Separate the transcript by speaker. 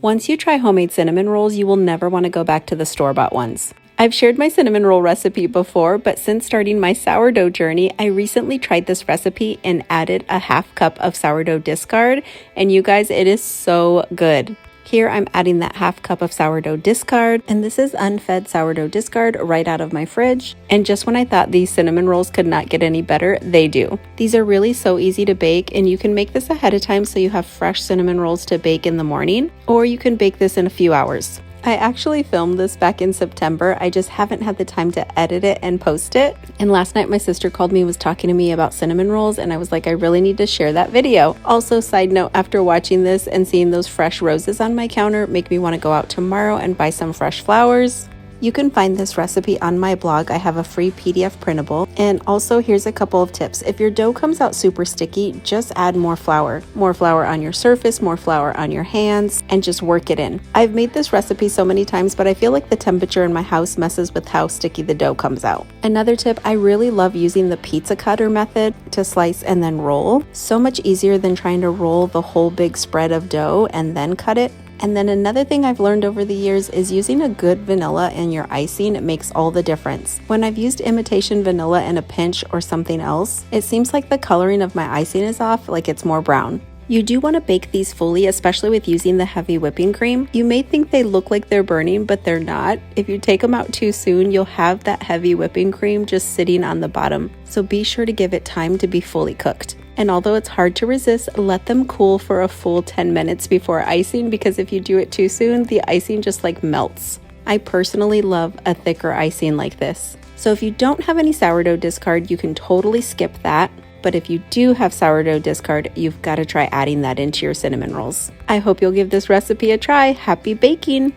Speaker 1: Once you try homemade cinnamon rolls, you will never want to go back to the store-bought ones. I've shared my cinnamon roll recipe before, but since starting my sourdough journey, I recently tried this recipe and added a half cup of sourdough discard, and you guys, it is so good. Here I'm adding that half cup of sourdough discard, and this is unfed sourdough discard right out of my fridge. And just when I thought these cinnamon rolls could not get any better, they do. These are really so easy to bake, and you can make this ahead of time so you have fresh cinnamon rolls to bake in the morning, or you can bake this in a few hours. I actually filmed this back in September. I just haven't had the time to edit it and post it. And last night my sister called me and was talking to me about cinnamon rolls, and I was like, I really need to share that video. Also, side note, after watching this and seeing those fresh roses on my counter make me want to go out tomorrow and buy some fresh flowers. You can find this recipe on my blog. I have a free PDF printable. And also, here's a couple of tips. If your dough comes out super sticky, just add more flour. More flour on your surface, more flour on your hands, and just work it in. I've made this recipe so many times, but I feel like the temperature in my house messes with how sticky the dough comes out. Another tip, I really love using the pizza cutter method to slice and then roll. So much easier than trying to roll the whole big spread of dough and then cut it. And then another thing I've learned over the years is using a good vanilla in your icing makes all the difference. When I've used imitation vanilla in a pinch or something else, it seems like the coloring of my icing is off, like it's more brown. You do want to bake these fully, especially with using the heavy whipping cream. You may think they look like they're burning, but they're not. If you take them out too soon, you'll have that heavy whipping cream just sitting on the bottom. So be sure to give it time to be fully cooked. And although it's hard to resist, let them cool for a full 10 minutes before icing, because if you do it too soon, the icing just like melts. I personally love a thicker icing like this. So if you don't have any sourdough discard, you can totally skip that. But if you do have sourdough discard, you've got to try adding that into your cinnamon rolls. I hope you'll give this recipe a try. Happy baking!